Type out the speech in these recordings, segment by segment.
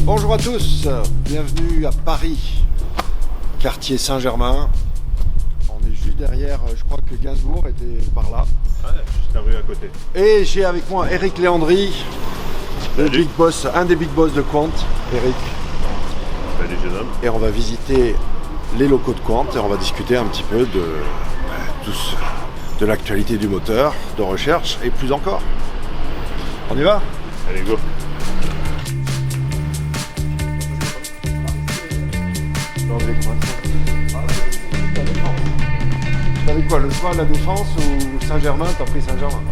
Bonjour à tous, bienvenue à Paris, quartier Saint-Germain. On est juste derrière, je crois que Gainsbourg était par là. Ouais, juste la rue à côté. Et j'ai avec moi Eric Léandri, le big boss, un des big boss de Quant. Eric. Salut jeune homme. Et on va visiter les locaux de Quant et on va discuter un petit peu de l'actualité du moteur, de recherche et plus encore. On y va ? Allez, go. T'avais quoi, le choix, la Défense ou Saint-Germain? T'as pris Saint-Germain.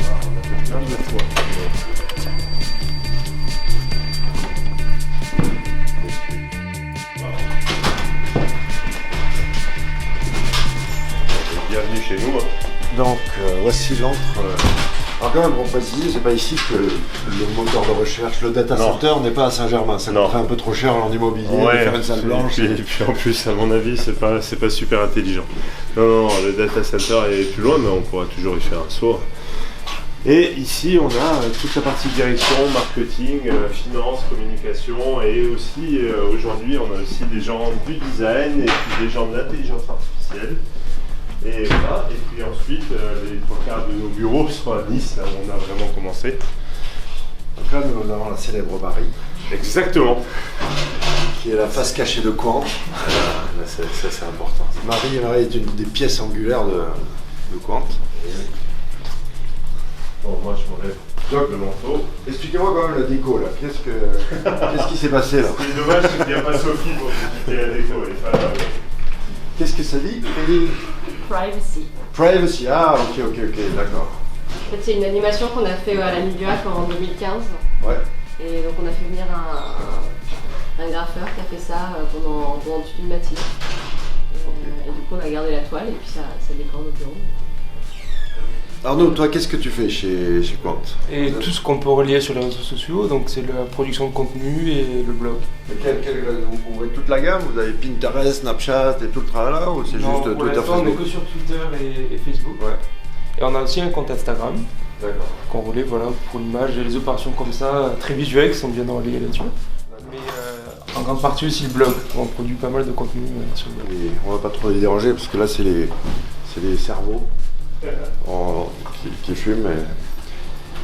Bienvenue chez nous. Donc voici l'antre. Alors quand même, on précise, c'est pas ici que le moteur de recherche, le data center n'est pas à Saint-Germain. Ça coûterait un peu trop cher en immobilier, de faire une salle blanche. Et puis en plus, à mon avis, c'est pas super intelligent. Non, le data center est plus loin, mais on pourra toujours y faire un saut. Et ici, on a toute la partie direction, marketing, finance, communication, et aussi aujourd'hui, on a aussi des gens du design et puis des gens de l'intelligence artificielle. Et voilà, et puis ensuite, les trois quarts de nos bureaux sont à Nice, là où on a vraiment commencé. Donc là, nous avons la célèbre Marie. Exactement. Qui est la face cachée de Quant. Ça, c'est important. Marie est une des pièces angulaires de Quant. Bon, moi, je m'enlève le manteau. Expliquez-moi quand même la déco, là. Qu'est-ce qui s'est passé, là? C'est dommage qu'il n'y a pas Sophie pour expliquer la déco. Qu'est-ce que ça dit? Privacy. Privacy, ah ok, d'accord. En fait, c'est une animation qu'on a fait à la Nuit du Hack en 2015. Ouais. Et donc, on a fait venir un graffeur qui a fait ça pendant toute une matinée. Et du coup, on a gardé la toile et puis ça décore nos bureaux. Arnaud, toi, qu'est-ce que tu fais chez Quant? Et tout ce qu'on peut relier sur les réseaux sociaux, donc c'est la production de contenu et le blog. Vous couvrez toute la gamme? Vous avez Pinterest, Snapchat et tout le tralala, ou c'est juste Twitter, on est Facebook? que sur Twitter et Facebook. Ouais. Et on a aussi un compte Instagram. D'accord. Qu'on relaie pour l'image et les opérations comme ça, très visuelles, qui sont bien reliées là-dessus. Mais en grande partie aussi le blog, on produit pas mal de contenu sur le blog. Et on va pas trop les déranger parce que là, c'est les cerveaux qui fument.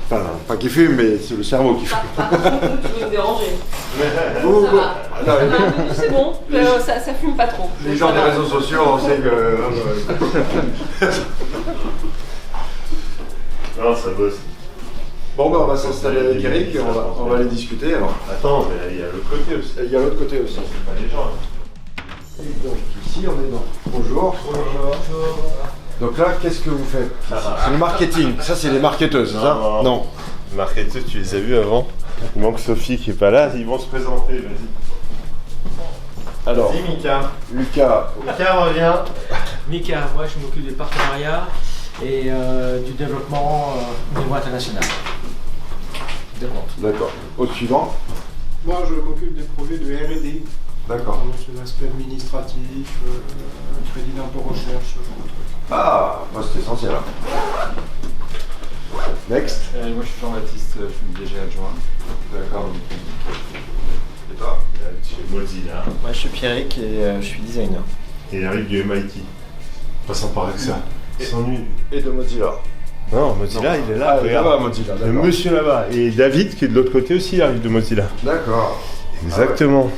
Enfin, pas qui fument, mais c'est le cerveau qui fume. Par contre, tu veux me déranger. Ça va. C'est bon, ça fume pas trop. Les gens des réseaux sociaux, on sait que... Non, ça bosse. Bon, on va s'installer avec Eric et on va aller discuter alors. Attends, mais il y a l'autre côté aussi. Il y a l'autre côté aussi. C'est pas les gens. Donc ici, on est dans... Bonjour. Donc là, qu'est-ce que vous faites? C'est le marketing. Ça, c'est les marketeuses, c'est ça? Non. Marketeuse, tu les as vus avant? Il manque Sophie qui est pas là. Ils vont se présenter, vas-y. Alors, Vas-y Mika. Lucas. Mika revient. Mika, moi je m'occupe des partenariats et du développement au niveau international. D'accord. Au suivant. Moi, je m'occupe des projets de R&D, D'accord. sur l'aspect administratif, crédit d'impôt recherche, ce genre de trucs. Ah, moi, c'est essentiel. Next. Moi je suis Jean-Baptiste, je suis DG adjoint. D'accord. Et toi? Chez Mozilla. Moi je suis Pierrick et je suis designer. Et il arrive du MIT. Passant par ça. Il s'ennuie. Et de Mozilla. Non, Mozilla, il est là. Ah, regarde. là-bas, Mozilla, Le d'accord. monsieur là-bas. Et David, qui est de l'autre côté aussi, il arrive de Mozilla. D'accord. Exactement.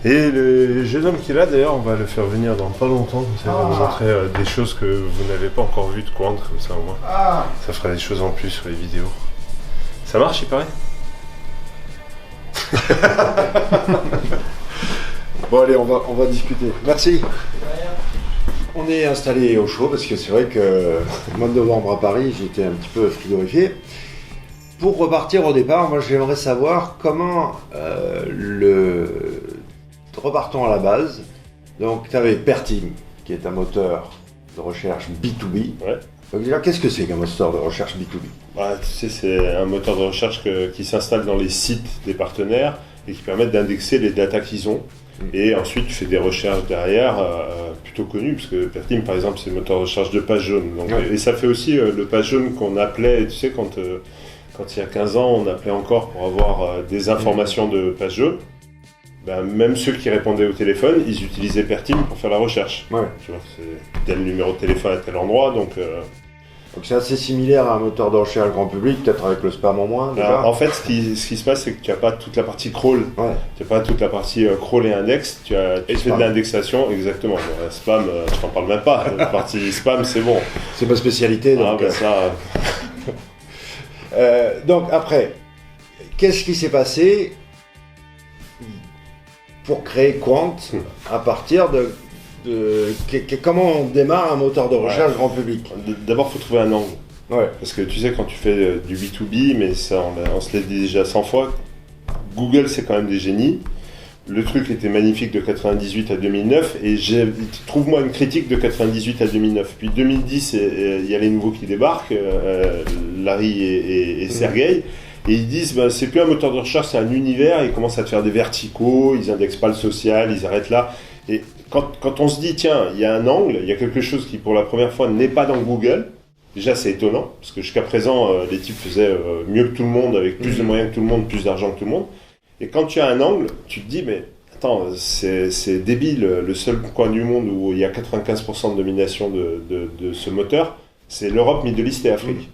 Et le jeune homme qui est là, d'ailleurs, on va le faire venir dans pas longtemps. Ça va vous montrer des choses que vous n'avez pas encore vues de Quant, comme ça au moins. Ah. Ça fera des choses en plus sur les vidéos. Ça marche, il paraît? Bon, allez, on va discuter. Merci. On est installé au chaud parce que c'est vrai que le mois de novembre à Paris, j'étais un petit peu frigorifié. Pour repartir au départ, moi j'aimerais savoir comment repartons à la base. Donc tu avais Pertim, qui est un moteur de recherche B2B. Ouais. Donc déjà, qu'est-ce que c'est qu'un moteur de recherche B2B? Bah, tu sais, c'est un moteur de recherche qui s'installe dans les sites des partenaires et qui permettent d'indexer les datas qu'ils ont. Et ensuite, tu fais des recherches derrière, plutôt connues, parce que Pertim, par exemple, c'est le moteur de recherche de page jaune. Donc, ouais. Et ça fait aussi le page jaune qu'on appelait, tu sais, quand quand il y a 15 ans, on appelait encore pour avoir des informations de page jeu, ben, même ceux qui répondaient au téléphone, ils utilisaient Pertim pour faire la recherche. Ouais. Tu vois, c'est tel numéro de téléphone à tel endroit, donc c'est assez similaire à un moteur de recherche grand public, peut-être avec le spam en moins déjà. alors, en fait, ce qui se passe, c'est que tu n'as pas toute la partie crawl. Ouais. Tu n'as pas toute la partie crawl et index. Tu fais spam. de l'indexation, exactement. Bon, spam, je t'en parle même pas. La partie spam, c'est bon. C'est ma spécialité. Ah, Donc, ben ça, donc après, qu'est-ce qui s'est passé pour créer Quant à partir de comment on démarre un moteur de recherche grand public? d'abord, il faut trouver un angle. Ouais. Parce que tu sais, quand tu fais du B2B, mais ça, on se l'a dit déjà 100 fois, Google, c'est quand même des génies. Le truc était magnifique de 98 à 2009, et trouve-moi une critique de 98 à 2009. Puis 2010, il y a les nouveaux qui débarquent, Larry et Sergey, et ils disent, ben, c'est plus un moteur de recherche, c'est un univers, ils commencent à te faire des verticaux, ils indexent pas le social, ils arrêtent là. Et quand on se dit, tiens, il y a un angle, il y a quelque chose qui pour la première fois n'est pas dans Google, déjà c'est étonnant, parce que jusqu'à présent, les types faisaient mieux que tout le monde, avec plus de moyens que tout le monde, plus d'argent que tout le monde. Et quand tu as un angle, tu te dis, mais attends, c'est débile, le seul coin du monde où il y a 95% de domination de ce moteur, c'est l'Europe, Middle East et Afrique.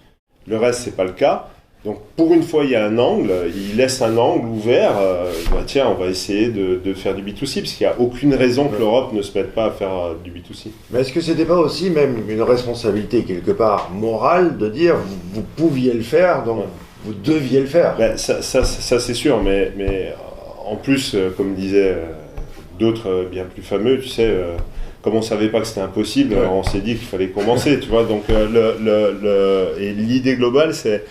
Le reste, c'est pas le cas. Donc pour une fois, il y a un angle, il laisse un angle ouvert, bah, tiens, on va essayer de faire du B2C, parce qu'il n'y a aucune raison que l'Europe ne se mette pas à faire du B2C. Mais est-ce que c'était pas aussi même une responsabilité quelque part morale de dire vous pouviez le faire, donc vous deviez le faire? Ben, ça c'est sûr, mais en plus, comme disaient d'autres bien plus fameux, tu sais, comme on ne savait pas que c'était impossible, alors on s'est dit qu'il fallait commencer, tu vois. Donc et l'idée globale, c'est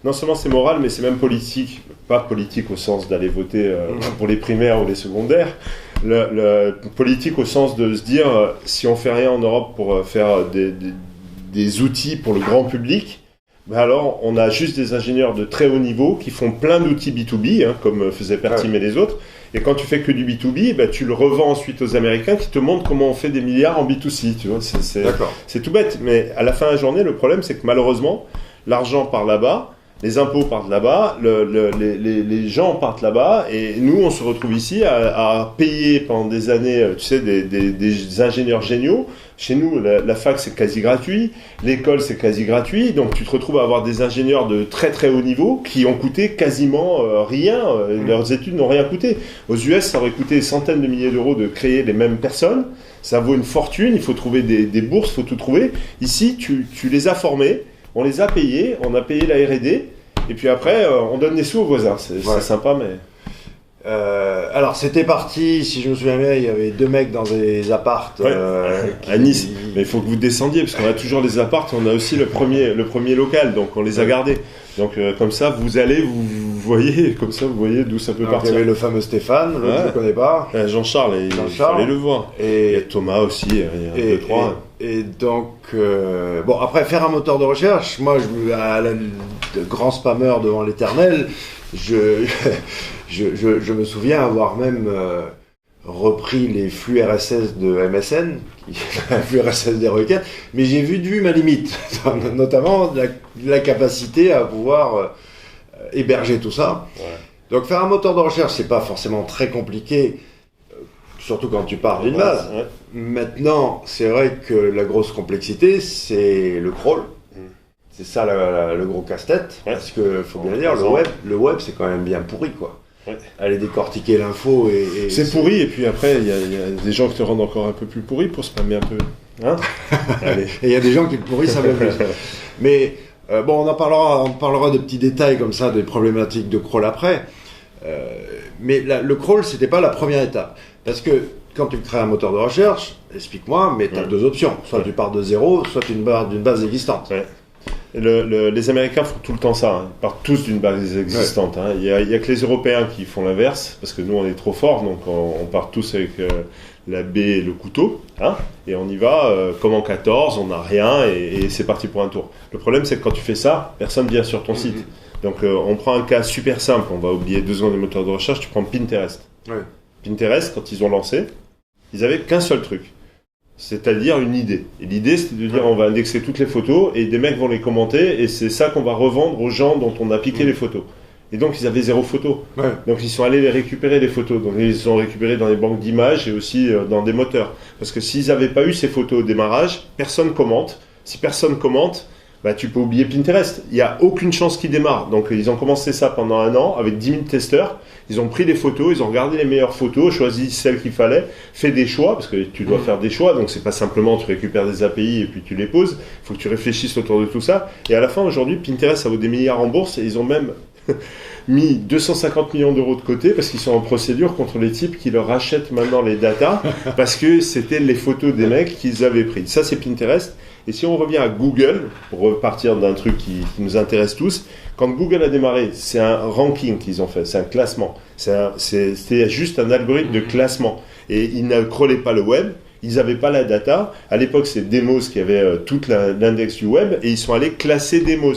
non seulement c'est moral, mais c'est même politique. Pas politique au sens d'aller voter pour les primaires ou les secondaires. Politique au sens de se dire, si on fait rien en Europe pour faire des outils pour le grand public, ben alors on a juste des ingénieurs de très haut niveau qui font plein d'outils B2B, comme faisaient Pertim et les autres. Et quand tu fais que du B2B, ben tu le revends ensuite aux Américains qui te montrent comment on fait des milliards en B2C. Tu vois, c'est tout bête. Mais à la fin de la journée, le problème, c'est que malheureusement, l'argent part là-bas. Les impôts partent là-bas, les gens partent là-bas, et nous, on se retrouve ici à payer pendant des années, tu sais, des ingénieurs géniaux. Chez nous, la fac, c'est quasi gratuit, l'école, c'est quasi gratuit, donc tu te retrouves à avoir des ingénieurs de très très haut niveau qui ont coûté quasiment rien, leurs études n'ont rien coûté. Aux US, ça aurait coûté des centaines de milliers d'euros de créer les mêmes personnes, ça vaut une fortune, il faut trouver des bourses, il faut tout trouver. Ici, tu les as formés. On les a payés, on a payé la R&D, et puis après, on donne des sous aux voisins. C'est sympa, mais... Alors, c'était parti, si je me souviens bien, il y avait 2 mecs dans des appartes. À Nice. Mais il faut que vous descendiez, parce qu'on a toujours les appartes, on a aussi le premier local, donc on les a gardés. Donc comme ça, vous voyez, comme ça, vous voyez d'où ça peut partir. Il y avait le fameux Stéphane, l'autre, je ne le connais pas. Jean-Charles, il fallait le voir. Et il y a Thomas aussi, il y a 2, 3. Et donc, bon, après, faire un moteur de recherche, moi, de grand spammeur devant l'éternel, je me souviens avoir même repris les flux RSS de MSN, les flux RSS des requêtes, mais j'ai vu ma limite, notamment la capacité à pouvoir héberger tout ça. Ouais. Donc faire un moteur de recherche, c'est pas forcément très compliqué, surtout quand tu pars d'une base. Ouais. Maintenant, c'est vrai que la grosse complexité, c'est le crawl. C'est ça le gros casse-tête, parce que faut bien dire, le web c'est quand même bien pourri, quoi. Ouais. Aller décortiquer l'info et c'est pourri, et puis après il y a des gens qui te rendent encore un peu plus pourri pour spammer un peu. Hein. Allez. Et il y a des gens qui le pourrissent un peu plus. Mais bon, on parlera de petits détails comme ça, des problématiques de crawl après. Mais le crawl, c'était pas la première étape. Parce que quand tu crées un moteur de recherche, explique-moi, mais tu as 2 options. Soit tu pars de zéro, soit d'une base existante. Ouais. Les Américains font tout le temps ça, ils partent tous d'une base existante. Il n'y a que les Européens qui font l'inverse, parce que nous on est trop forts, donc on part tous avec la baie et le couteau, et on y va comme en 14, on n'a rien, et c'est parti pour un tour. Le problème c'est que quand tu fais ça, personne vient sur ton site. Donc on prend un cas super simple, on va oublier 2 secondes de moteur de recherche, tu prends Pinterest. Ouais. Pinterest, quand ils ont lancé, ils n'avaient qu'un seul truc. c'est-à-dire une idée. Et l'idée, c'était de dire on va indexer toutes les photos et des mecs vont les commenter et c'est ça qu'on va revendre aux gens dont on a piqué les photos. Et donc ils avaient 0 photo. Ouais. Donc ils sont allés les récupérer les photos. Donc ils les ont récupérés dans les banques d'images et aussi dans des moteurs. Parce que s'ils n'avaient pas eu ces photos au démarrage, personne commente. Si personne commente, bah, tu peux oublier Pinterest. Il n'y a aucune chance qu'ils démarrent. Donc ils ont commencé ça pendant 1 an avec 10 000 testeurs. Ils ont pris les photos, ils ont regardé les meilleures photos, choisi celles qu'il fallait, fait des choix, parce que tu dois faire des choix. Donc c'est pas simplement tu récupères des API et puis tu les poses. Il faut que tu réfléchisses autour de tout ça. Et à la fin, aujourd'hui, Pinterest, ça vaut des milliards en bourse et ils ont même mis 250 millions d'euros de côté parce qu'ils sont en procédure contre les types qui leur rachètent maintenant les datas parce que c'était les photos des mecs qu'ils avaient prises. Ça, c'est Pinterest. Et si on revient à Google, pour repartir d'un truc qui nous intéresse tous, quand Google a démarré, c'est un ranking qu'ils ont fait, c'est un classement. C'était juste un algorithme de classement. Et ils ne crawlaient pas le web, ils n'avaient pas la data. À l'époque, c'est Demos qui avait toute l'index du web et ils sont allés classer Demos.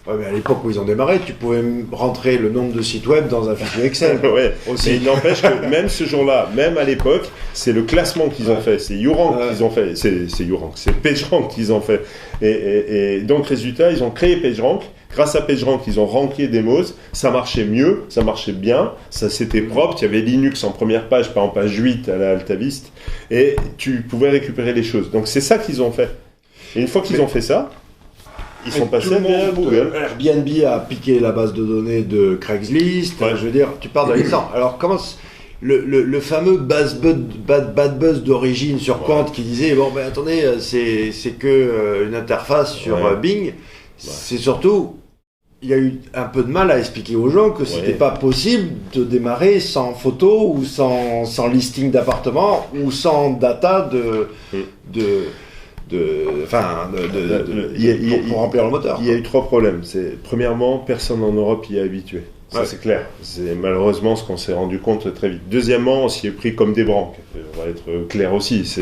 Ouais, mais à l'époque où ils ont démarré, tu pouvais rentrer le nombre de sites web dans un fichier Excel. Ouais. Aussi. Mais il n'empêche que même ce jour-là, même à l'époque, c'est le classement qu'ils ont fait, c'est YouRank qu'ils ont fait, c'est YouRank, c'est PageRank qu'ils ont fait. Et donc résultat, ils ont créé PageRank. Grâce à PageRank, ils ont ranké Demos, ça marchait mieux, ça marchait bien, ça c'était propre, il y avait Linux en première page, pas en page 8 à la AltaVista, et tu pouvais récupérer les choses. Donc c'est ça qu'ils ont fait. Et une fois qu'ils ont fait ça, ils sont passés à Google. Airbnb a piqué la base de données de Craigslist. Ouais. Je veux dire, tu parles de l'exemple. Alors, comment le fameux bad buzz d'origine sur Quant qui disait bon, ben attendez, c'est que une interface sur Bing. C'est surtout, il y a eu un peu de mal à expliquer aux gens que c'était pas possible de démarrer sans photo ou sans listing d'appartements ou sans data pour remplir le moteur. Il y a eu 3 problèmes. Premièrement, personne en Europe y est habitué. Ça, c'est clair. C'est malheureusement ce qu'on s'est rendu compte très vite. Deuxièmement, on s'y est pris comme des branques. On va être clair aussi.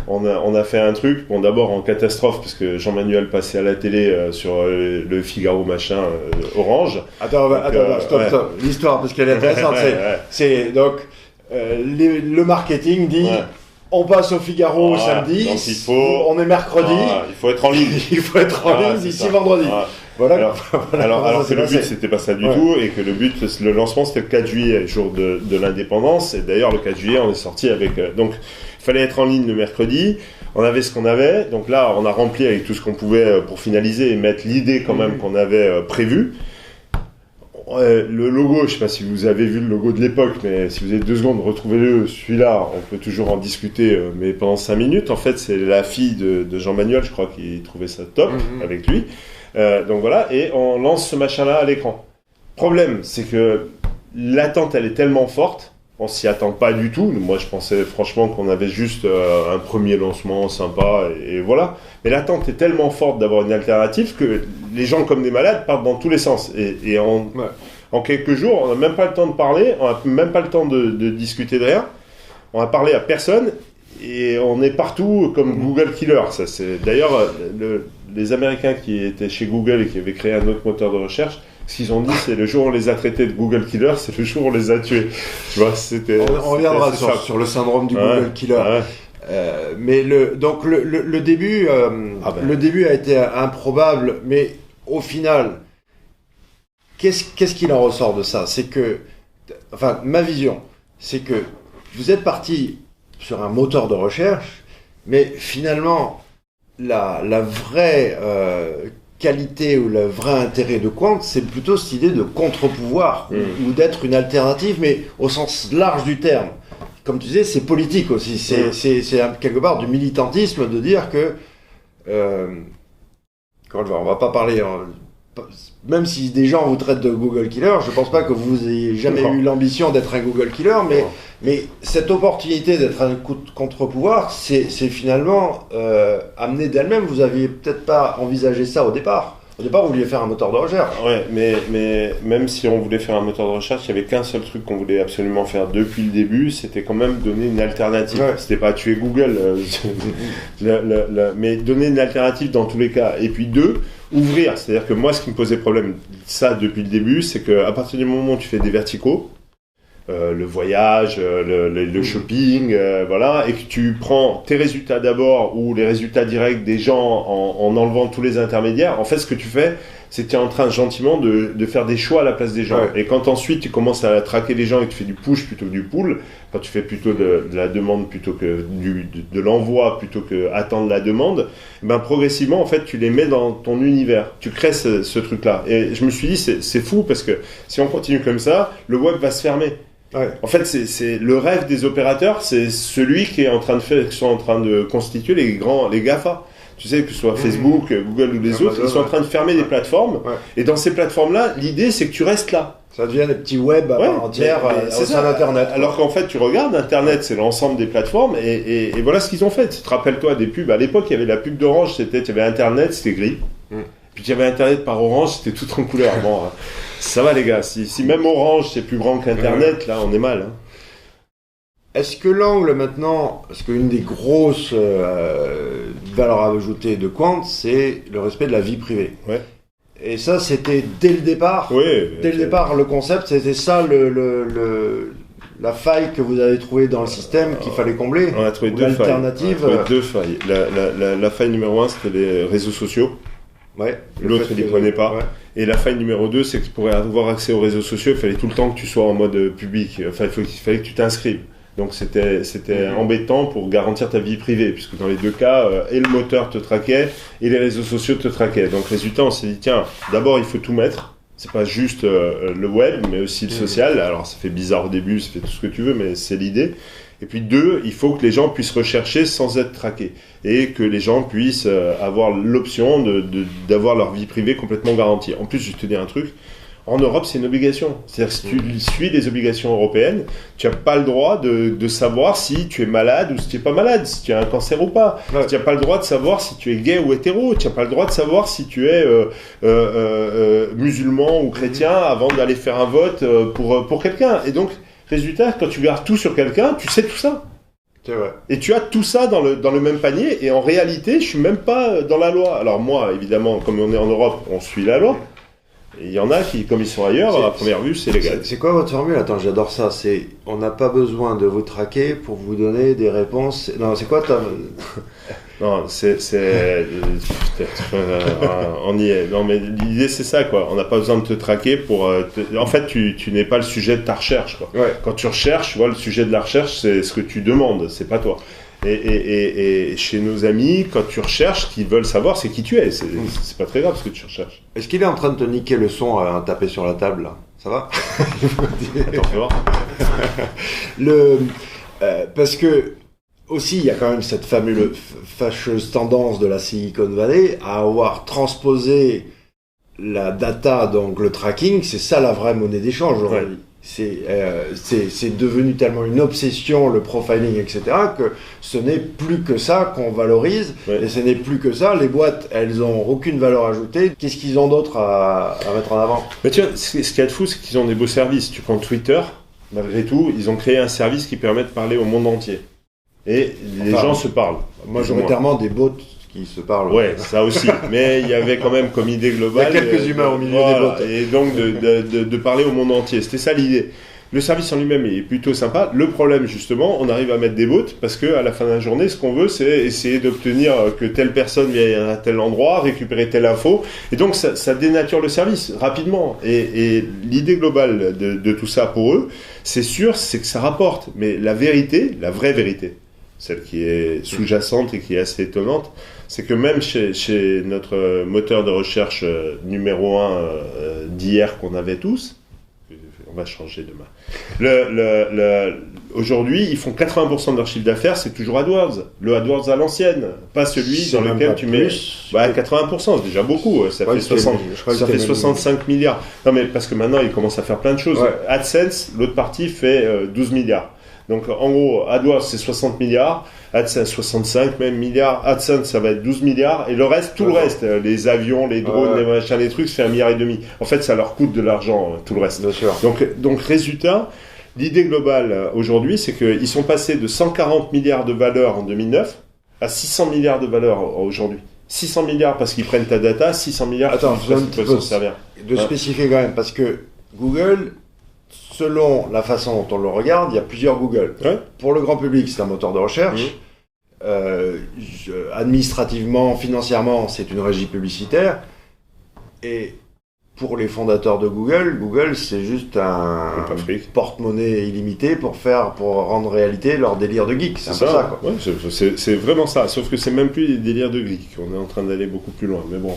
On a fait un truc, bon, d'abord en catastrophe, parce que Jean-Manuel passait à la télé sur le Figaro machin orange. Attends, stop. L'histoire, parce qu'elle est intéressante. C'est donc le marketing dit. Ouais. On passe au Figaro samedi, on est mercredi. Il faut être en ligne. Il faut être en ligne d'ici vendredi. Voilà. Alors que le but, c'était pas ça du tout, et que le lancement, c'était le 4 juillet, jour de l'indépendance. Et d'ailleurs, le 4 juillet, on est sorti avec. Donc, il fallait être en ligne le mercredi. On avait ce qu'on avait. Donc là, on a rempli avec tout ce qu'on pouvait pour finaliser et mettre l'idée quand même qu'on avait prévue. Le logo, je ne sais pas si vous avez vu le logo de l'époque, mais si vous avez 2 secondes, retrouvez-le, celui-là, on peut toujours en discuter, mais pendant 5 minutes. En fait, c'est la fille de Jean-Manuel, je crois, qui trouvait ça top avec lui. Donc voilà, et on lance ce machin-là à l'écran. Problème, c'est que l'attente, elle est tellement forte, on s'y attend pas du tout. Moi, je pensais franchement qu'on avait juste un premier lancement sympa, et voilà. Mais l'attente est tellement forte d'avoir une alternative que les gens, comme des malades, partent dans tous les sens. Et en quelques jours, on n'a même pas le temps de parler, on n'a même pas le temps de discuter de rien. On a parlé à personne, et on est partout comme Google Killer. Ça, c'est d'ailleurs les Américains qui étaient chez Google et qui avaient créé un autre moteur de recherche. Ce qu'ils ont dit, c'est le jour où on les a traités de Google Killer, c'est le jour où on les a tués. Tu vois, on reviendra sur le syndrome du Google Killer. Mais le début, le début a été improbable, mais au final, qu'est-ce qu'il en ressort de ça ? C'est que, enfin, ma vision, c'est que vous êtes parti sur un moteur de recherche, mais finalement, la vraie qualité ou le vrai intérêt de Quant, c'est plutôt cette idée de contre-pouvoir ou d'être une alternative, mais au sens large du terme. Comme tu disais, c'est politique aussi. C'est quelque part du militantisme de dire que on va pas parler. Même si des gens vous traitent de Google Killer, je pense pas que vous ayez jamais eu l'ambition d'être un Google Killer, mais cette opportunité d'être un contre-pouvoir, c'est finalement amené d'elle-même. Vous aviez peut-être pas envisagé ça au départ. Au départ, vous vouliez faire un moteur de recherche. Ouais, mais même si on voulait faire un moteur de recherche, il n'y avait qu'un seul truc qu'on voulait absolument faire depuis le début, c'était quand même donner une alternative. Ouais. C'était pas tuer Google, mais donner une alternative dans tous les cas. Et puis 2, ouvrir. C'est-à-dire que moi, ce qui me posait problème, ça depuis le début, c'est qu'à partir du moment où tu fais des verticaux, le voyage, le shopping, voilà, et que tu prends tes résultats d'abord ou les résultats directs des gens en enlevant tous les intermédiaires, en fait, ce que tu fais, c'est que tu es en train gentiment de faire des choix à la place des gens. Ouais. Et quand ensuite tu commences à traquer les gens et que tu fais du push plutôt que du pull, quand tu fais plutôt de la demande plutôt que de l'envoi plutôt que attendre la demande, ben progressivement, en fait, tu les mets dans ton univers. Tu crées ce truc-là. Et je me suis dit, c'est fou parce que si on continue comme ça, le web va se fermer. Ouais. En fait, c'est le rêve des opérateurs, c'est celui qui sont en train de constituer les GAFA. Tu sais, que ce soit Facebook, Google ou les autres, ils sont en train de fermer des plateformes. Ouais. Et dans ces plateformes-là, l'idée, c'est que tu restes là. Ça devient des petits web à part entière, c'est ça Internet. Alors qu'en fait, tu regardes, Internet, c'est l'ensemble des plateformes, et voilà ce qu'ils ont fait. Tu te rappelles-toi des pubs, à l'époque, il y avait la pub d'Orange, tu avais Internet, c'était gris. Puis il y avait Internet par Orange, c'était tout en couleur. Bon, ça va les gars, si même Orange c'est plus grand qu'Internet, là on est mal. Hein. Est-ce que l'angle maintenant, parce qu'une des grosses valeurs ajoutées de Quant, c'est le respect de la vie privée. Ouais. Et ça c'était dès le départ. Oui. Dès le départ, le concept, c'était ça la faille que vous avez trouvée dans le système qu'il fallait combler. On a trouvé deux failles. La faille numéro 1, c'était les réseaux sociaux. Ouais, l'autre il les prenait pas. Ouais. Et la faille numéro 2, c'est que pour avoir accès aux réseaux sociaux, il fallait tout le temps que tu sois en mode public. Enfin, il fallait que tu t'inscrives. Donc c'était embêtant pour garantir ta vie privée, puisque dans les deux cas, et le moteur te traquait, et les réseaux sociaux te traquaient. Donc résultat, on s'est dit, tiens, d'abord il faut tout mettre. C'est pas juste le web, mais aussi le social. Alors ça fait bizarre au début, ça fait tout ce que tu veux, mais c'est l'idée. Et puis 2, il faut que les gens puissent rechercher sans être traqués. Et que les gens puissent avoir l'option d'avoir leur vie privée complètement garantie. En plus, je vais te dire un truc, en Europe, c'est une obligation. C'est-à-dire que si tu suis les obligations européennes, tu n'as pas le droit de savoir si tu es malade ou si tu n'es pas malade, si tu as un cancer ou pas. Ouais. Tu n'as pas le droit de savoir si tu es gay ou hétéro. Tu n'as pas le droit de savoir si tu es musulman ou chrétien avant d'aller faire un vote pour quelqu'un. Et donc, résultat, quand tu gardes tout sur quelqu'un, tu sais tout ça. C'est vrai. Et tu as tout ça dans le même panier, et en réalité, je suis même pas dans la loi. Alors moi, évidemment, comme on est en Europe, on suit la loi. Et il y en a qui, comme ils sont ailleurs, à première vue, c'est légal. C'est quoi votre formule ? Attends, j'adore ça. C'est on n'a pas besoin de vous traquer pour vous donner des réponses. Non, c'est quoi ta... Non, on y est. Non, mais l'idée c'est ça, quoi. On n'a pas besoin de te traquer pour. En fait, tu n'es pas le sujet de ta recherche, quoi. Ouais. Quand tu recherches, tu vois, le sujet de la recherche, c'est ce que tu demandes, c'est pas toi. Et chez nos amis, quand tu recherches, ce qu'ils veulent savoir, c'est qui tu es. C'est pas très grave ce que tu recherches. Est-ce qu'il est en train de te niquer le son à taper sur la table, là ? Ça va ? Attends, fais voir. Parce que, aussi, il y a quand même cette fâcheuse tendance de la Silicon Valley à avoir transposé la data, donc le tracking, c'est ça la vraie monnaie d'échange aujourd'hui. Ouais. C'est devenu tellement une obsession, le profiling, etc., que ce n'est plus que ça qu'on valorise, et ce n'est plus que ça. Les boîtes, elles n'ont aucune valeur ajoutée. Qu'est-ce qu'ils ont d'autre à mettre en avant ? Mais tu vois, ce qu'il y a de fou, c'est qu'ils ont des beaux services. Tu prends Twitter, malgré tout, ils ont créé un service qui permet de parler au monde entier. Et les gens se parlent. Majoritairement des bots qui se parlent. Ouais, ça aussi. Mais il y avait quand même comme idée globale. Il y a quelques humains au milieu des bots. Et donc de parler au monde entier. C'était ça l'idée. Le service en lui-même est plutôt sympa. Le problème, justement, on arrive à mettre des bots parce qu'à la fin de la journée, ce qu'on veut, c'est essayer d'obtenir que telle personne vienne à tel endroit, récupérer telle info. Et donc, ça dénature le service rapidement. Et l'idée globale de tout ça pour eux, c'est sûr, c'est que ça rapporte. Mais la vérité, la vraie vérité, celle qui est sous-jacente et qui est assez étonnante, c'est que même chez notre moteur de recherche numéro 1 d'hier qu'on avait tous, on va changer demain. Aujourd'hui, ils font 80% de leur chiffre d'affaires, c'est toujours AdWords. Le AdWords à l'ancienne, pas celui dans lequel tu mets... 80%, c'est déjà beaucoup. Ça fait 65 milliards. Non, mais parce que maintenant, ils commencent à faire plein de choses. Ouais. AdSense, l'autre partie, fait 12 milliards. Donc, en gros, AdWords, c'est 60 milliards. AdSense, 65 même milliards. AdSense, ça va être 12 milliards. Et le reste, tout le reste, les avions, les drones, les machins, les trucs, ça fait 1,5 milliard. En fait, ça leur coûte de l'argent, tout le reste. Bien sûr. Donc, résultat, l'idée globale aujourd'hui, c'est qu'ils sont passés de 140 milliards de valeur en 2009 à 600 milliards de valeur aujourd'hui. 600 milliards parce qu'ils prennent ta data, 600 milliards Attends, parce qu'ils peuvent s'en servir. De spécifier quand même, parce que Google, selon la façon dont on le regarde, il y a plusieurs Google. Ouais. Pour le grand public, c'est un moteur de recherche. Administrativement, financièrement, c'est une régie publicitaire. Et pour les fondateurs de Google, Google, c'est juste un porte-monnaie illimité pour rendre réalité leur délire de geek. C'est un peu ça, quoi. Ouais, c'est vraiment ça. Sauf que c'est même plus des délires de geek. On est en train d'aller beaucoup plus loin. Mais bon,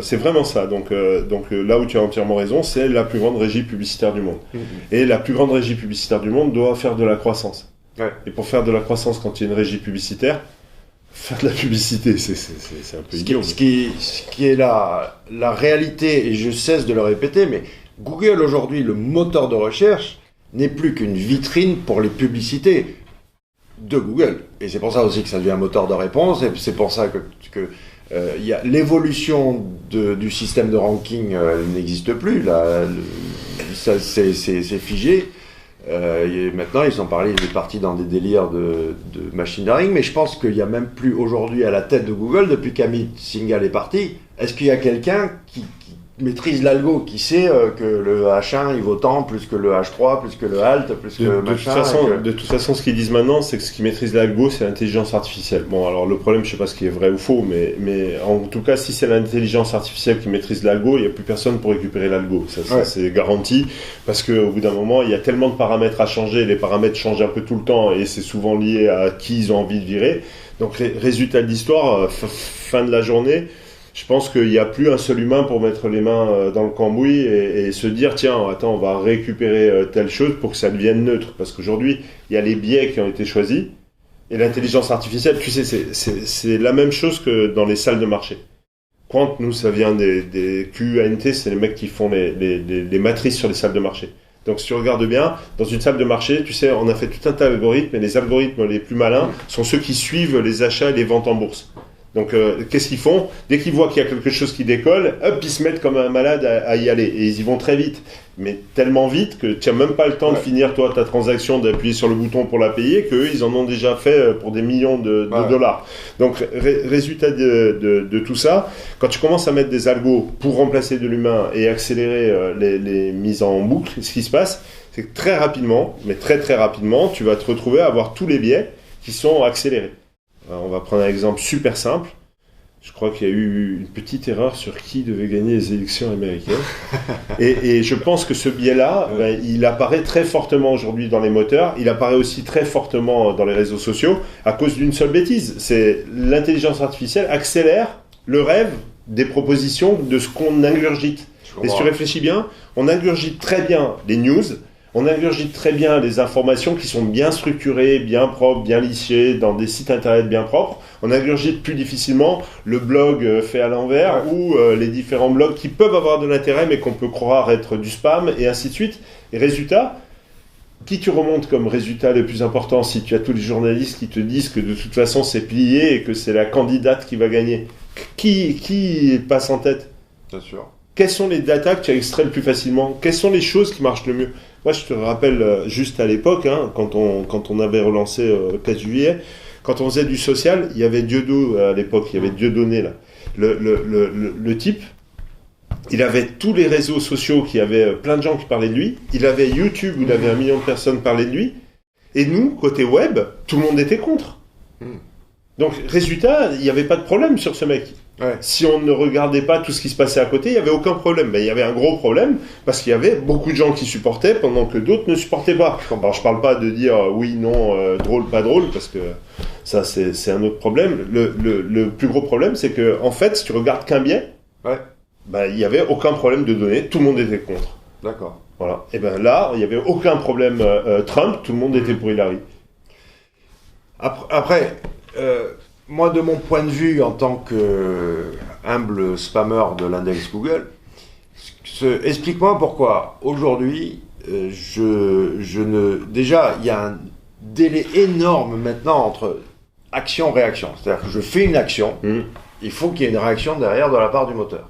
c'est vraiment ça. Donc là où tu as entièrement raison, c'est la plus grande régie publicitaire du monde. Et la plus grande régie publicitaire du monde doit faire de la croissance. Ouais. Et pour faire de la croissance, quand il y a une régie publicitaire, faire de la publicité, c'est un peu idiot. Ce qui est la réalité, et je cesse de le répéter, mais Google aujourd'hui, le moteur de recherche, n'est plus qu'une vitrine pour les publicités de Google. Et c'est pour ça aussi que ça devient un moteur de réponse, et c'est pour ça que y a l'évolution du système de ranking n'existe plus. Là, c'est figé. Maintenant, ils sont partis dans des délires de machine learning, mais je pense qu'il n'y a même plus aujourd'hui à la tête de Google, depuis qu'Amit Singhal est parti, est-ce qu'il y a quelqu'un qui maîtrise l'algo, qui sait que le H1 il vaut tant, plus que le H3, plus que le alt, plus que machin. De toute façon, ce qu'ils disent maintenant, c'est que ce qui maîtrise l'algo, c'est l'intelligence artificielle. Bon, alors le problème, je sais pas ce qui est vrai ou faux, mais en tout cas, si c'est l'intelligence artificielle qui maîtrise l'algo, il n'y a plus personne pour récupérer l'algo. Ça c'est garanti, parce qu'au bout d'un moment, il y a tellement de paramètres à changer, les paramètres changent un peu tout le temps, et c'est souvent lié à qui ils ont envie de virer. Donc, résultat de l'histoire, fin de la journée, je pense qu'il n'y a plus un seul humain pour mettre les mains dans le cambouis et se dire tiens, attends, on va récupérer telle chose pour que ça devienne neutre. Parce qu'aujourd'hui, il y a les biais qui ont été choisis et l'intelligence artificielle, tu sais, c'est la même chose que dans les salles de marché. Quant, nous, ça vient des QANT, c'est les mecs qui font les matrices sur les salles de marché. Donc si tu regardes bien, dans une salle de marché, tu sais, on a fait tout un tas d'algorithmes et les algorithmes les plus malins sont ceux qui suivent les achats et les ventes en bourse. Donc, qu'est-ce qu'ils font ? Dès qu'ils voient qu'il y a quelque chose qui décolle, hop, ils se mettent comme un malade à y aller. Et ils y vont très vite. Mais tellement vite que tu n'as même pas le temps de finir, toi, ta transaction, d'appuyer sur le bouton pour la payer, qu'eux, ils en ont déjà fait pour des millions de dollars. Donc, résultat de tout ça, quand tu commences à mettre des algos pour remplacer de l'humain et accélérer les mises en boucle, ce qui se passe, c'est que très rapidement, mais très très rapidement, tu vas te retrouver à avoir tous les biais qui sont accélérés. On va prendre un exemple super simple. Je crois qu'il y a eu une petite erreur sur qui devait gagner les élections américaines. Et je pense que ce biais-là, il apparaît très fortement aujourd'hui dans les moteurs. Il apparaît aussi très fortement dans les réseaux sociaux à cause d'une seule bêtise. C'est l'intelligence artificielle accélère le rêve des propositions de ce qu'on ingurgite. Et si tu réfléchis bien, on ingurgite très bien les news. On ingurgite très bien les informations qui sont bien structurées, bien propres, bien lissées, dans des sites internet bien propres. On ingurgite plus difficilement le blog fait à l'envers ou les différents blogs qui peuvent avoir de l'intérêt mais qu'on peut croire être du spam et ainsi de suite. Et résultat, qui tu remontes comme résultat le plus important si tu as tous les journalistes qui te disent que de toute façon c'est plié et que c'est la candidate qui va gagner ? Qui passe en tête ? Bien sûr. Quelles sont les datas que tu as extraites le plus facilement ? Quelles sont les choses qui marchent le mieux ? Moi, je te rappelle, juste à l'époque, quand on avait relancé 4 juillet, quand on faisait du social, il y avait Dieudonné à l'époque, il y avait Dieudonné là. Le type, il avait tous les réseaux sociaux qui avaient plein de gens qui parlaient de lui. Il avait YouTube où il avait 1 million de personnes parler de lui. Et nous, côté web, tout le monde était contre. Donc, résultat, il n'y avait pas de problème sur ce mec. Ouais. Si on ne regardait pas tout ce qui se passait à côté, il n'y avait aucun problème. Mais il y avait un gros problème parce qu'il y avait beaucoup de gens qui supportaient pendant que d'autres ne supportaient pas. Alors je ne parle pas de dire oui, non, drôle, pas drôle, parce que ça c'est un autre problème. Le plus gros problème, c'est que en fait, si tu regardes qu'un biais, il n'y avait aucun problème de données, tout le monde était contre. D'accord. Voilà. Et bien là, il n'y avait aucun problème Trump, tout le monde était pour Hillary. Après moi, de mon point de vue, en tant que humble spammer de l'index Google, explique-moi pourquoi aujourd'hui, déjà, il y a un délai énorme maintenant entre action-réaction. C'est-à-dire que je fais une action, il faut qu'il y ait une réaction derrière de la part du moteur.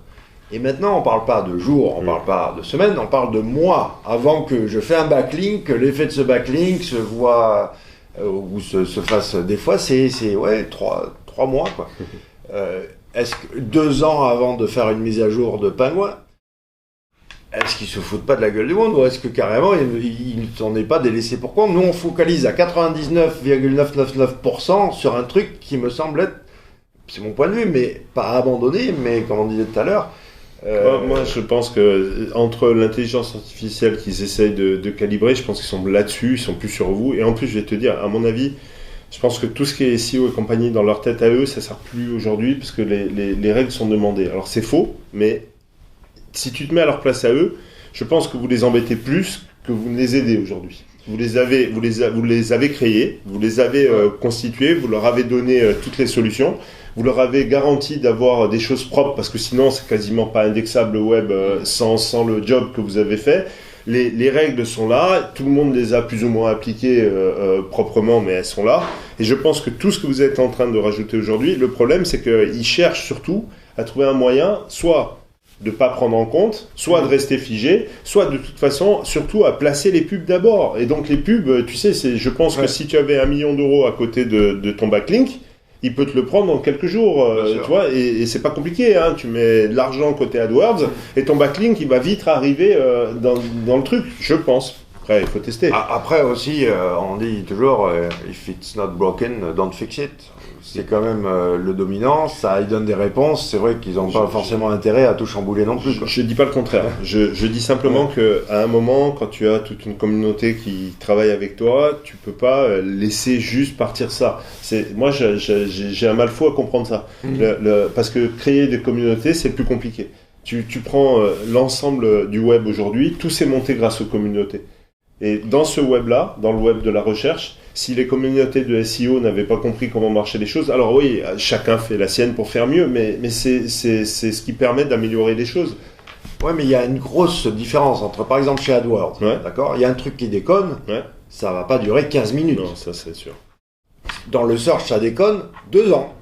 Et maintenant, on ne parle pas de jours, on ne parle pas de semaines, on parle de mois avant que je fais un backlink, que l'effet de ce backlink se voit... ou se fasse des fois, c'est 3 mois, quoi. Est-ce que 2 ans avant de faire une mise à jour de Pingouin, est-ce qu'ils se foutent pas de la gueule du monde ou est-ce que carrément ils ne s'en est pas délaissés pour compte? Nous on focalise à 99,999% sur un truc qui me semble être, c'est mon point de vue, mais pas abandonné, mais comme on disait tout à l'heure. Moi, je pense que entre l'intelligence artificielle qu'ils essayent de calibrer, je pense qu'ils sont là-dessus, ils sont plus sur vous. Et en plus, je vais te dire, à mon avis, je pense que tout ce qui est SEO et compagnie dans leur tête à eux, ça ne sert plus aujourd'hui parce que les règles sont demandées. Alors c'est faux, mais si tu te mets à leur place à eux, je pense que vous les embêtez plus que vous ne les aidez aujourd'hui. Vous les avez créés, vous les avez constitués, vous leur avez donné toutes les solutions, vous leur avez garanti d'avoir des choses propres parce que sinon c'est quasiment pas indexable le web sans le job que vous avez fait. Les règles sont là, tout le monde les a plus ou moins appliquées proprement, mais elles sont là. Et je pense que tout ce que vous êtes en train de rajouter aujourd'hui, le problème c'est qu'ils cherchent surtout à trouver un moyen, soit de ne pas prendre en compte, soit de rester figé, soit de toute façon, surtout à placer les pubs d'abord. Et donc les pubs, tu sais, je pense que si tu avais 1 million d'euros à côté de ton backlink, il peut te le prendre en quelques jours, tu vois, et c'est pas compliqué, hein, tu mets de l'argent côté AdWords, et ton backlink, il va vite arriver dans le truc, je pense. Après, il faut tester. Après aussi, on dit toujours, if it's not broken, don't fix it. C'est quand même le dominant, ça il donne des réponses, c'est vrai qu'ils n'ont pas forcément intérêt à tout chambouler non plus. Je dis pas le contraire, je dis simplement qu'à un moment, quand tu as toute une communauté qui travaille avec toi, tu peux pas laisser juste partir ça. Moi j'ai un mal fou à comprendre ça, parce que créer des communautés c'est plus compliqué. Tu prends l'ensemble du web aujourd'hui, tout s'est monté grâce aux communautés. Et dans ce web-là, dans le web de la recherche, si les communautés de SEO n'avaient pas compris comment marchaient les choses, alors oui, chacun fait la sienne pour faire mieux, mais c'est ce qui permet d'améliorer les choses. Ouais, mais il y a une grosse différence entre, par exemple, chez AdWords, d'accord ? Il y a un truc qui déconne, ça va pas durer 15 minutes. Non, ça c'est sûr. Dans le search, ça déconne 2 ans.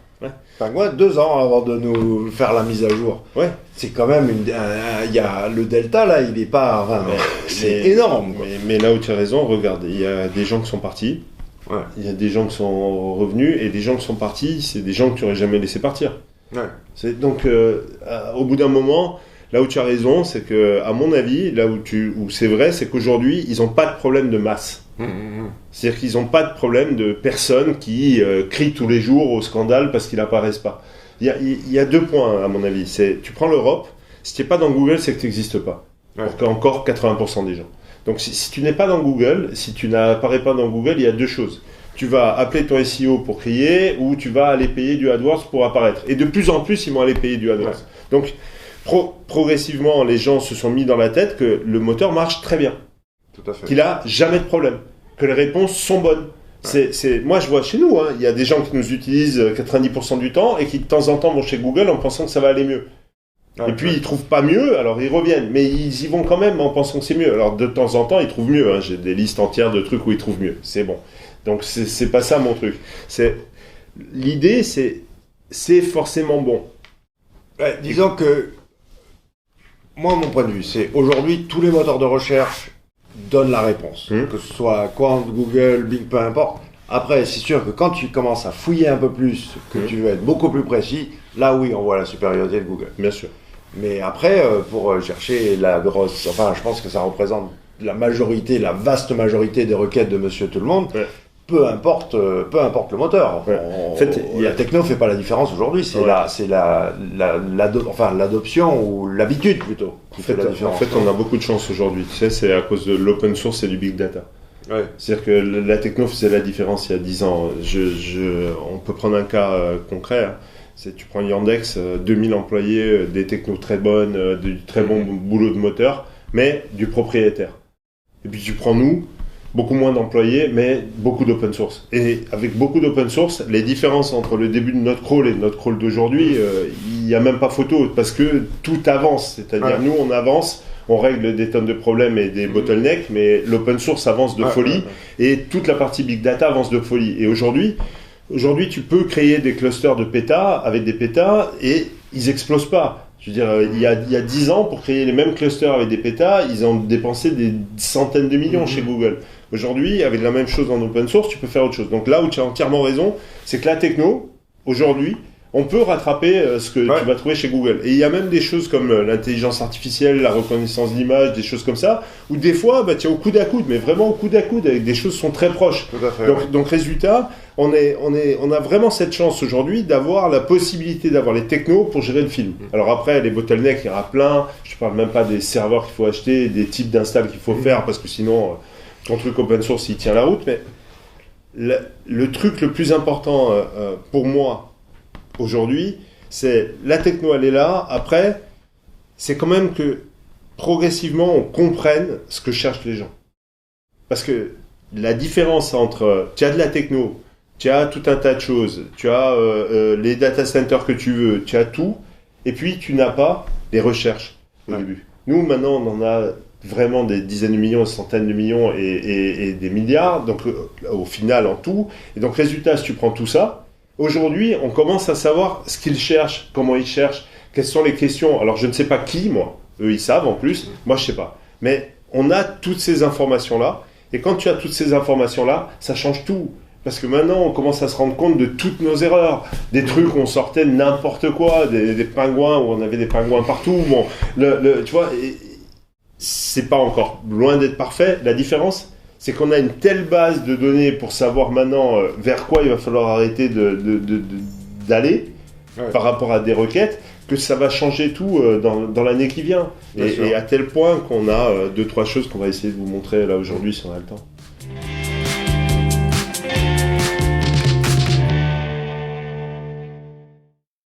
Enfin, 2 ans avant de nous faire la mise à jour. Ouais. C'est quand même il y a le delta là, il est pas, enfin, c'est énorme. Mais là où tu as raison, regarde, il y a des gens qui sont partis, il y a des gens qui sont revenus et des gens qui sont partis, c'est des gens que tu n'aurais jamais laissé partir. Ouais. Donc, au bout d'un moment, là où tu as raison, c'est que, à mon avis, là où c'est vrai, c'est qu'aujourd'hui, ils n'ont pas de problème de masse. C'est-à-dire qu'ils n'ont pas de problème de personnes qui crient tous les jours au scandale parce qu'ils n'apparaissent pas. Il y a 2 points, à mon avis. Tu prends l'Europe, si tu n'es pas dans Google, c'est que tu n'existes pas. Encore 80% des gens. Donc si tu n'es pas dans Google, si tu n'apparais pas dans Google, il y a 2 choses. Tu vas appeler ton SEO pour crier ou tu vas aller payer du AdWords pour apparaître. Et de plus en plus, ils vont aller payer du AdWords. Donc progressivement, les gens se sont mis dans la tête que le moteur marche très bien. Tout à fait. Qu'il n'a jamais de problème. Que les réponses sont bonnes. Moi, je vois chez nous, il y a des gens qui nous utilisent 90% du temps et qui de temps en temps vont chez Google en pensant que ça va aller mieux. Et puis, ils trouvent pas mieux, alors ils reviennent. Mais ils y vont quand même en pensant que c'est mieux. Alors, de temps en temps, ils trouvent mieux. J'ai des listes entières de trucs où ils trouvent mieux. C'est bon. Donc, c'est pas ça mon truc. L'idée, c'est forcément bon. Disons que, moi, mon point de vue, c'est aujourd'hui, tous les moteurs de recherche donnent la réponse. Que ce soit Quant, Google, Bing, peu importe. Après, c'est sûr que quand tu commences à fouiller un peu plus, que tu veux être beaucoup plus précis, là oui, on voit la supériorité de Google. Bien sûr. Mais après, pour chercher la grosse... Enfin, je pense que ça représente la majorité, la vaste majorité des requêtes de Monsieur Tout-le-Monde. Peu importe le moteur. En fait, la techno fait pas la différence aujourd'hui. C'est l'adoption ou l'habitude plutôt qui fait la différence. En fait, on a beaucoup de chance aujourd'hui. Tu sais, c'est à cause de l'open source et du big data. C'est-à-dire que la techno faisait la différence il y a 10 ans. On peut prendre un cas concret. Tu prends Yandex, 2000 employés, des technos très bonnes, du très bon boulot de moteur, mais du propriétaire. Et puis tu prends nous, beaucoup moins d'employés, mais beaucoup d'open source. Et avec beaucoup d'open source, les différences entre le début de notre crawl et notre crawl d'aujourd'hui, il n'y a même pas photo, parce que tout avance. C'est-à-dire, nous, on avance, on règle des tonnes de problèmes et des bottlenecks, mais l'open source avance de folie, et toute la partie big data avance de folie. Et aujourd'hui, tu peux créer des clusters de pétas avec des pétas, et ils n'explosent pas. Je veux dire, il y a 10 ans, pour créer les mêmes clusters avec des pétas, ils ont dépensé des centaines de millions chez Google. Aujourd'hui, avec la même chose en open source, tu peux faire autre chose. Donc là où tu as entièrement raison, c'est que la techno, aujourd'hui, on peut rattraper ce que tu vas trouver chez Google. Et il y a même des choses comme l'intelligence artificielle, la reconnaissance d'image, des choses comme ça, où des fois, tu es au coude à coude, mais vraiment au coude à coude, avec des choses qui sont très proches. Tout à fait. Donc résultat, on a vraiment cette chance aujourd'hui d'avoir la possibilité d'avoir les technos pour gérer le film. Alors après, les bottlenecks, il y en a plein. Je ne parle même pas des serveurs qu'il faut acheter, des types d'installs qu'il faut faire, parce que sinon, ton truc open source, il tient la route. Mais le truc le plus important pour moi, aujourd'hui, c'est la techno, elle est là. Après, c'est quand même que progressivement, on comprenne ce que cherchent les gens. Parce que la différence entre, tu as de la techno, tu as tout un tas de choses, tu as les data centers que tu veux, tu as tout, et puis tu n'as pas les recherches au début. Nous, maintenant, on en a vraiment des dizaines de millions, des centaines de millions et des milliards, donc au final, en tout. Et donc, résultat, si tu prends tout ça, aujourd'hui, on commence à savoir ce qu'ils cherchent, comment ils cherchent, quelles sont les questions. Alors, je ne sais pas qui, moi. Eux, ils savent en plus. Moi, je ne sais pas. Mais on a toutes ces informations-là. Et quand tu as toutes ces informations-là, ça change tout. Parce que maintenant, on commence à se rendre compte de toutes nos erreurs. Des trucs où on sortait n'importe quoi, des pingouins, où on avait des pingouins partout. Bon, tu vois, c'est pas encore loin d'être parfait. La différence, c'est qu'on a une telle base de données pour savoir maintenant vers quoi il va falloir arrêter d'aller par rapport à des requêtes, que ça va changer tout dans l'année qui vient. Et à tel point qu'on a 2-3 choses qu'on va essayer de vous montrer là aujourd'hui si on a le temps.